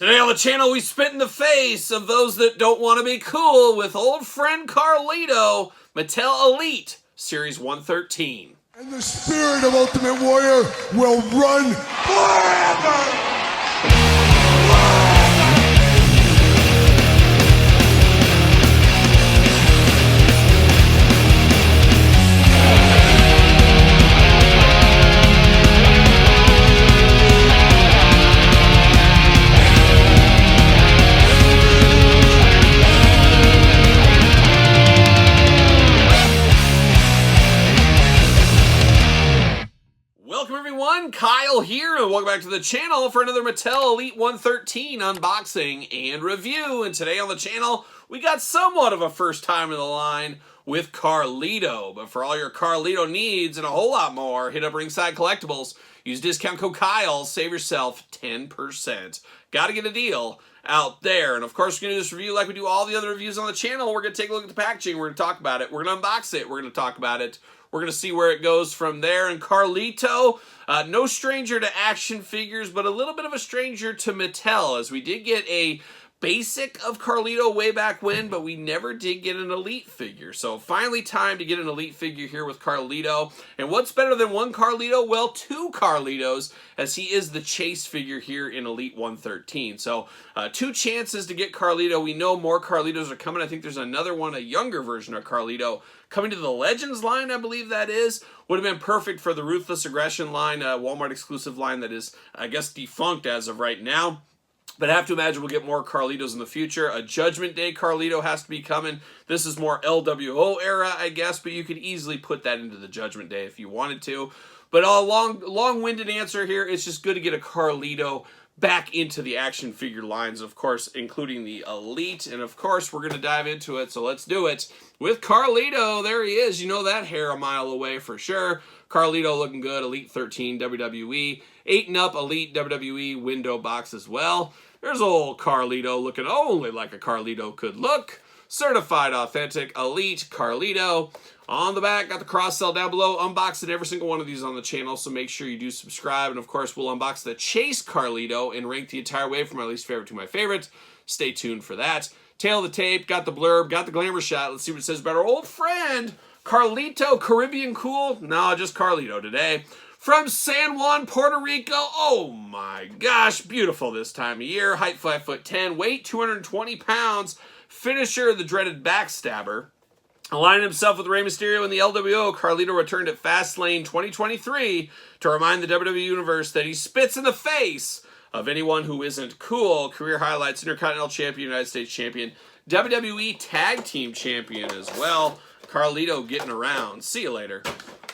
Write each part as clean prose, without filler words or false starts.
Today on the channel, we spit in the face of those that don't want to be cool with old friend Carlito, Mattel Elite, Series 113. And the spirit of Ultimate Warrior will run forever! Welcome everyone, Kyle here, and welcome back to the channel for another Mattel Elite 113 unboxing and review. And today on the channel, we got somewhat of a first time in the line with Carlito. But for all your Carlito needs and a whole lot more, hit up Ringside Collectibles. Use discount code Kyle, save yourself 10%. Gotta get a deal out there. And of course, we're going to do this review like we do all the other reviews on the channel. We're going to take a look at the packaging. We're going to talk about it. We're going to unbox it. We're going to talk about it. We're going to see where it goes from there. And Carlito, no stranger to action figures, but a little bit of a stranger to Mattel, as we did get a basic of Carlito way back when, but we never did get an Elite figure. So finally time to get an Elite figure here with Carlito. And what's better than one Carlito? Well, two Carlitos, as he is the chase figure here in Elite 113. So two chances to get Carlito. We know more Carlitos are coming. I think there's another one, a younger version of Carlito, coming to the Legends line, I believe that is. Would have been perfect for the Ruthless Aggression line, Walmart exclusive line that is, I guess, defunct as of right now. But I have to imagine we'll get more Carlitos in the future. A Judgment Day Carlito has to be coming. This is more LWO era, I guess, but you could easily put that into the Judgment Day if you wanted to. But a long-winded answer here, it's just good to get a Carlito back into the action figure lines, of course, including the Elite. And of course, we're going to dive into it, so let's do it. With Carlito, there he is. You know that hair a mile away for sure. Carlito looking good, Elite 13 WWE. 8 and up Elite WWE window box as well. There's old Carlito looking only like a Carlito could look. Certified authentic Elite Carlito. On the back, got the cross sell down below. Unboxing every single one of these on the channel, so make sure you do subscribe. And of course, we'll unbox the Chase Carlito and rank the entire way from my least favorite to my favorite. Stay tuned for that. Tail of the tape, got the blurb, got the glamour shot. Let's see what it says about our old friend, Carlito Caribbean Cool. No, just Carlito today. From San Juan, Puerto Rico. Oh my gosh, beautiful this time of year. Height 5'10", weight 220 pounds. Finisher, the dreaded backstabber. Aligning himself with Rey Mysterio in the LWO, Carlito returned at Fastlane 2023 to remind the WWE Universe that he spits in the face of anyone who isn't cool. Career highlights: Intercontinental Champion, United States Champion, WWE Tag Team Champion as well. Carlito getting around. See you later.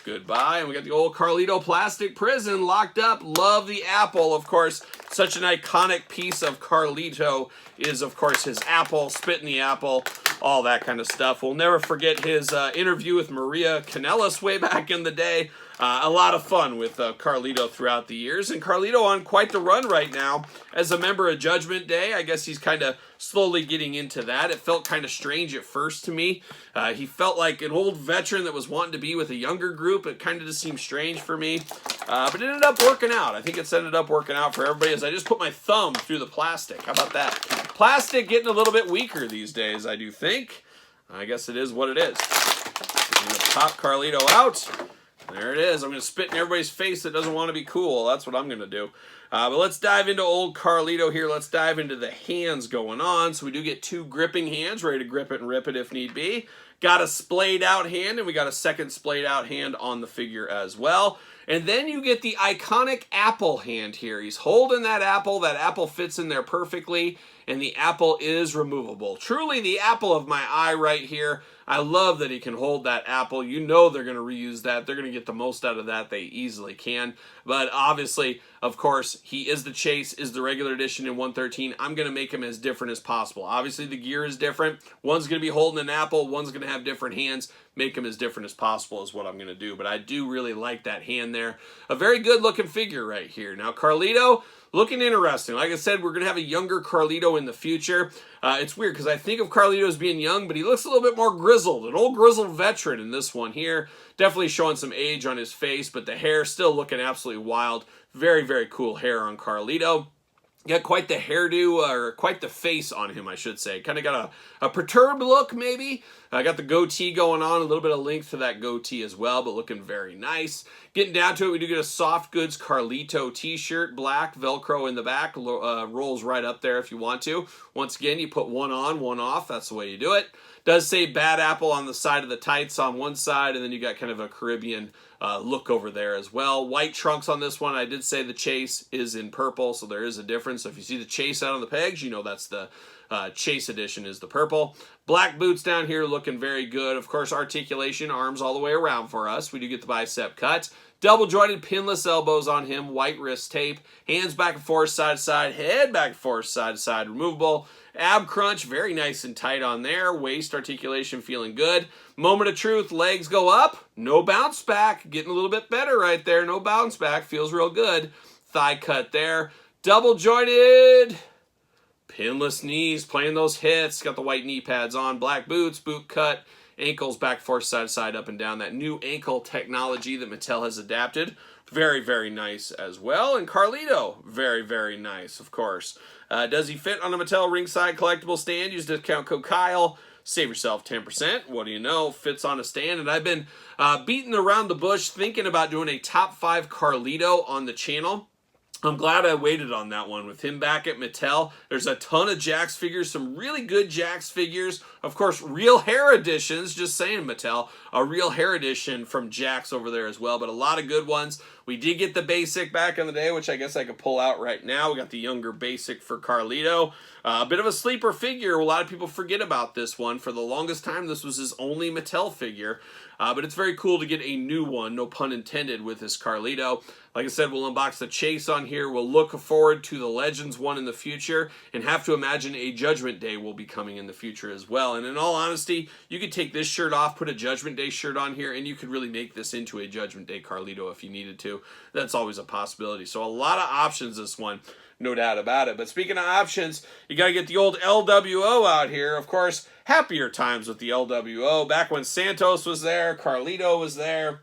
Goodbye. And we got the old Carlito plastic prison locked up. Love the apple, of course. Such an iconic piece of Carlito is, of course, his apple, spit in the apple, all that kind of stuff. We'll never forget his interview with Maria Kanellis way back in the day. A lot of fun with Carlito throughout the years. And Carlito on quite the run right now as a member of Judgment Day. I guess he's kind of slowly getting into that. It felt kind of strange at first to me. He felt like an old veteran that was wanting to be with a younger group. It kind of just seemed strange for me. But it ended up working out. I think it's ended up working out for everybody as I just put my thumb through the plastic. How about that? Plastic getting a little bit weaker these days, I do think. I guess it is what it is. I'm going to pop Carlito out. There it is. I'm going to spit in everybody's face that doesn't want to be cool. That's what I'm going to do. But let's dive into old Carlito here. Let's dive into the hands going on. So we do get two gripping hands, ready to grip it and rip it if need be. Got a splayed out hand, and we got a second splayed out hand on the figure as well. And then you get the iconic apple hand here. He's holding that apple. That apple fits in there perfectly, and the apple is removable. Truly the apple of my eye right here. I love that he can hold that apple. You know they're going to reuse that. They're going to get the most out of that. They easily can. But obviously, of course, he is the Chase, is the regular edition in 113. I'm going to make him as different as possible. Obviously, the gear is different. One's going to be holding an apple. One's going to have different hands. Make him as different as possible is what I'm going to do. But I do really like that hand there. A very good looking figure right here. Now, Carlito, looking interesting. Like I said, we're going to have a younger Carlito in the future. It's weird because I think of Carlito as being young, but he looks a little bit more grizzled. An old grizzled veteran in this one here. Definitely showing some age on his face, but the hair still looking absolutely wild. Very, very cool hair on Carlito. Got quite the hairdo, or quite the face on him, I should say. Kind of got a perturbed look, maybe. Got the goatee going on, a little bit of length to that goatee as well, but looking very nice. Getting down to it, we do get a Soft Goods Carlito t-shirt, black, Velcro in the back, rolls right up there if you want to. Once again, you put one on, one off, that's the way you do it. Does say Bad Apple on the side of the tights on one side, and then you got kind of a Caribbean look over there as well. White trunks on this one. I did say the chase is in purple, so there is a difference. So if you see the chase out on the pegs, you know that's the chase edition is the purple. Black boots down here looking very good. Of course, articulation, arms all the way around for us. We do get the bicep cut. Double jointed pinless elbows on him, white wrist tape, hands back and forth, side to side, head back and forth, side to side, removable. Ab crunch, very nice and tight on there. Waist articulation feeling good. Moment of truth, legs go up. No bounce back. Getting a little bit better right there. No bounce back. Feels real good. Thigh cut there. Double jointed. Pinless knees, playing those hits. Got the white knee pads on. Black boots, boot cut. Ankles back, forth, side to side, up and down. That new ankle technology that Mattel has adapted. Very, very nice as well. And Carlito, very, very nice, of course. Does he fit on a Mattel ringside collectible stand? Use discount code Kyle. Save yourself 10%. What do you know? Fits on a stand. And I've been beating around the bush thinking about doing a top 5 Carlito on the channel. I'm glad I waited on that one with him back at Mattel. There's a ton of Jakks figures, some really good Jakks figures. Of course, real hair editions, just saying Mattel. A real hair edition from Jakks over there as well, but a lot of good ones. We did get the basic back in the day, which I guess I could pull out right now. We got the younger basic for Carlito. A bit of a sleeper figure. A lot of people forget about this one. For the longest time, this was his only Mattel figure. But it's very cool to get a new one, no pun intended, with this Carlito. Like I said, we'll unbox the chase on here. We'll look forward to the Legends one in the future, and have to imagine a Judgment Day will be coming in the future as well. And in all honesty, you could take this shirt off, put a Judgment Day shirt on here, and you could really make this into a Judgment Day Carlito if you needed to. That's always a possibility. So a lot of options this one. No doubt about it. But speaking of options, you got to get the old LWO out here. Of course, happier times with the LWO. Back when Santos was there, Carlito was there.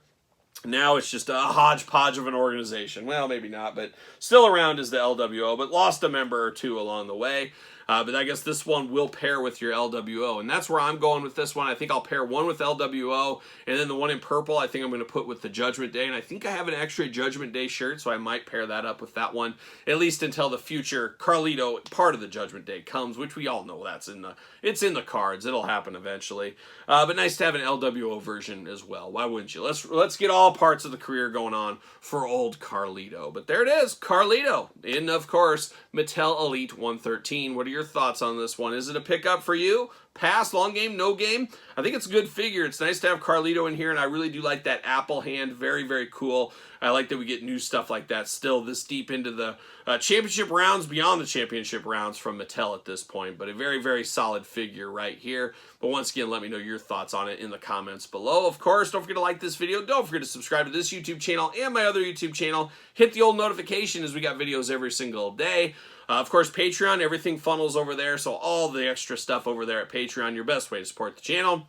Now it's just a hodgepodge of an organization. Well, maybe not, but still around is the LWO, but lost a member or two along the way. But I guess this one will pair with your LWO, and that's where I'm going with this one. I think I'll pair one with LWO, and then the one in purple I think I'm going to put with the Judgment Day, and I think I have an extra Judgment Day shirt, so I might pair that up with that one, at least until the future Carlito part of the Judgment Day comes, which we all know it's in the cards. It'll happen eventually. But nice to have an LWO version as well. Why wouldn't you? Let's get all parts of the career going on for old Carlito. But there it is, Carlito, in, of course, Mattel Elite 113. What are your thoughts on this one? Is it a pickup for you? Pass, long game, no game? I think it's a good figure. It's nice to have Carlito in here, and I really do like that apple hand. Very, very cool. I like that we get new stuff like that still this deep into the championship rounds, beyond the championship rounds from Mattel at this point. But a very, very solid figure right here. But once again, let me know your thoughts on it in the comments below. Of course, don't forget to like this video. Don't forget to subscribe to this YouTube channel and my other YouTube channel. Hit the old notification as we got videos every single day. Of course, Patreon, everything funnels over there, so all the extra stuff over there at Patreon, your best way to support the channel.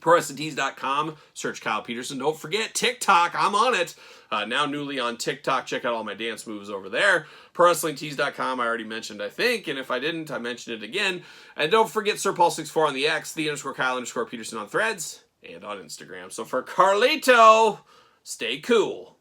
ProWrestlingTees.com, search Kyle Peterson. Don't forget TikTok, I'm on it. Now newly on TikTok, check out all my dance moves over there. ProWrestlingTees.com, I already mentioned, I think, and if I didn't, I mentioned it again. And don't forget SirPaul64 on the X, _Kyle_Peterson on Threads, and on Instagram. So for Carlito, stay cool.